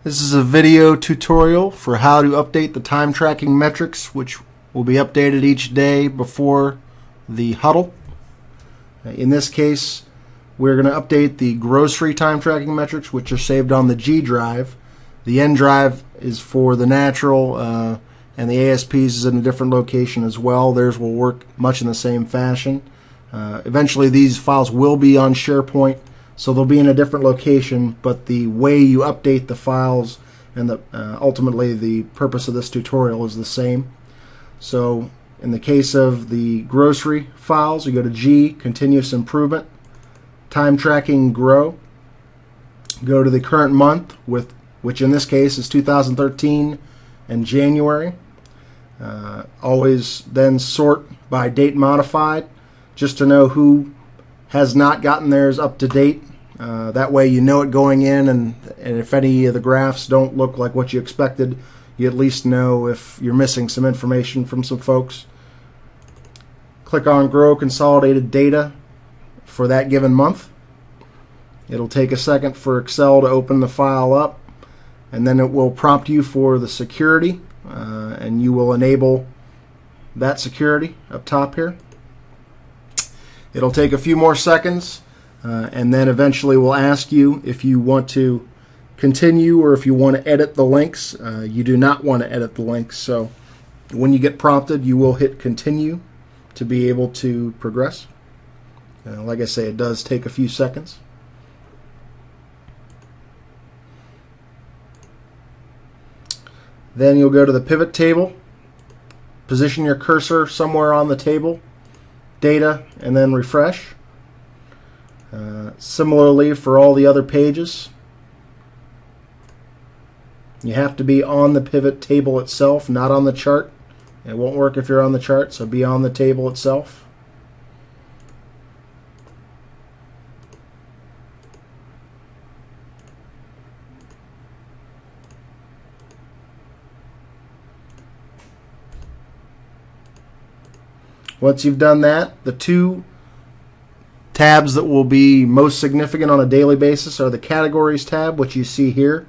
This is a video tutorial for how to update the time tracking metrics, which will be updated each day before the huddle. In this case, we're going to update the grocery time tracking metrics, which are saved on the G drive. The N drive is for the natural, and the ASPs is in a different location as well. Theirs will work much in the same fashion. Eventually these files will be on SharePoint, so they'll be in a different location, but the way you update the files and ultimately the purpose of this tutorial is the same. So in the case of the grocery files, you go to G, Continuous Improvement, Time Tracking Grow, go to the current month, which in this case is 2013 and January. Always then sort by date modified, just to know who has not gotten theirs up to date. That way you know it going in, and if any of the graphs don't look like what you expected, you at least know if you're missing some information from some folks. Click on Grow Consolidated Data for that given month. It'll take a second for Excel to open the file up, and then it will prompt you for the security, and you will enable that security up top here. It'll take a few more seconds, and then eventually we'll ask you if you want to continue or if you want to edit the links. You do not want to edit the links, so when you get prompted you will hit continue to be able to progress. Like I say, it does take a few seconds. Then you'll go to the pivot table, position your cursor somewhere on the table, data, and then refresh. Similarly for all the other pages, you have to be on the pivot table itself, not on the chart. It won't work if you're on the chart, so be on the table itself. Once you've done that, the two tabs that will be most significant on a daily basis are the Categories tab, which you see here,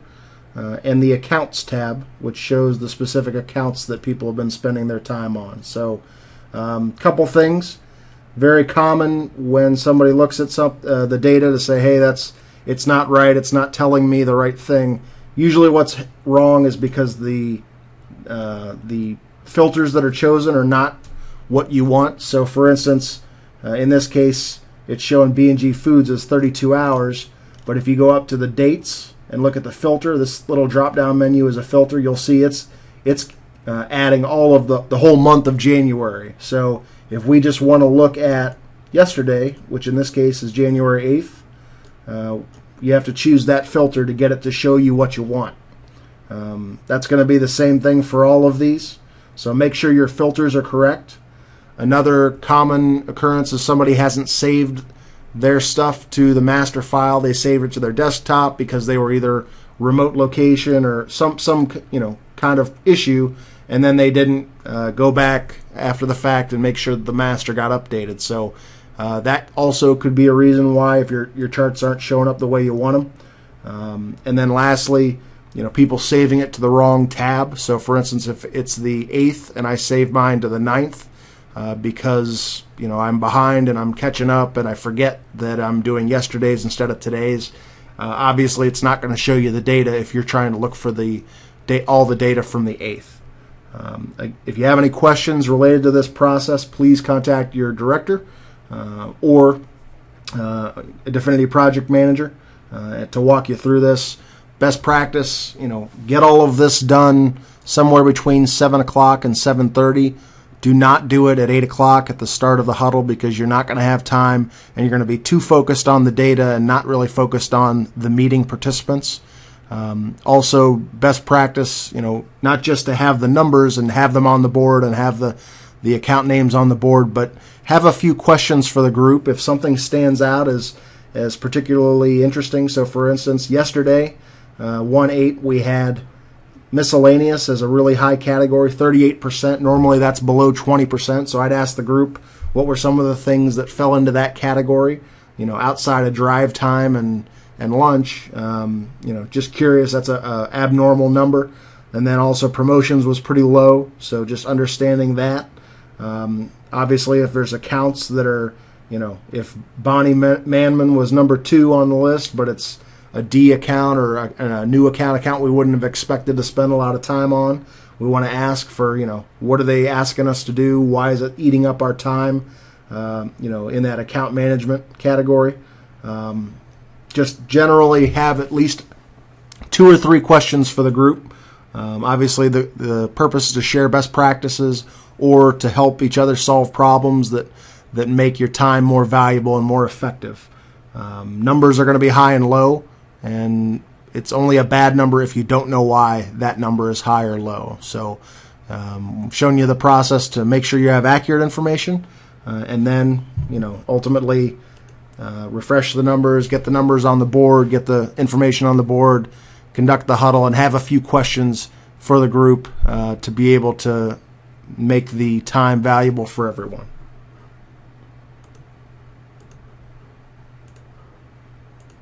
and the Accounts tab, which shows the specific accounts that people have been spending their time on. So, couple things. Very common when somebody looks at the data to say, hey, it's not right, it's not telling me the right thing. Usually what's wrong is because the filters that are chosen are not what you want. So for instance, in this case it's showing B&G Foods as 32 hours, but if you go up to the dates and look at the filter, this little drop down menu is a filter. You'll see it's adding all of the whole month of January. So if we just want to look at yesterday, which in this case is January 8th, you have to choose that filter to get it to show you what you want. That's going to be the same thing for all of these, so make sure your filters are correct. Another common occurrence is somebody hasn't saved their stuff to the master file. They saved it to their desktop because they were either remote location or some kind of issue, and then they didn't go back after the fact and make sure that the master got updated. So that also could be a reason why, if your charts aren't showing up the way you want them. And then lastly, people saving it to the wrong tab. So for instance, if it's the 8th and I save mine to the 9th, because I'm behind and I'm catching up and I forget that I'm doing yesterday's instead of today's, obviously it's not going to show you the data if you're trying to look for all the data from the 8th. If you have any questions related to this process, please contact your director or a Definity project manager to walk you through this. Best practice, get all of this done somewhere between 7 o'clock and 7:30. Do not do it at 8 o'clock at the start of the huddle, because you're not going to have time and you're going to be too focused on the data and not really focused on the meeting participants. Also, best practice, not just to have the numbers and have them on the board and have the account names on the board, but have a few questions for the group if something stands out as particularly interesting. So for instance, yesterday, 1/8, we had miscellaneous as a really high category, 38%. Normally that's below 20%. So I'd ask the group what were some of the things that fell into that category, outside of drive time and and lunch. Just curious. That's a abnormal number. And then also promotions was pretty low, so just understanding that. Obviously, if there's accounts that are, if Bonnie Manman was number 2 on the list, but it's a D account or a new account we wouldn't have expected to spend a lot of time on, we want to ask for, what are they asking us to do? Why is it eating up our time, in that account management category? Just generally have at least 2 or 3 questions for the group. Obviously, the purpose is to share best practices or to help each other solve problems that make your time more valuable and more effective. Numbers are going to be high and low, and it's only a bad number if you don't know why that number is high or low. So I'm showing you the process to make sure you have accurate information, and then ultimately refresh the numbers, get the numbers on the board, get the information on the board, conduct the huddle, and have a few questions for the group to be able to make the time valuable for everyone.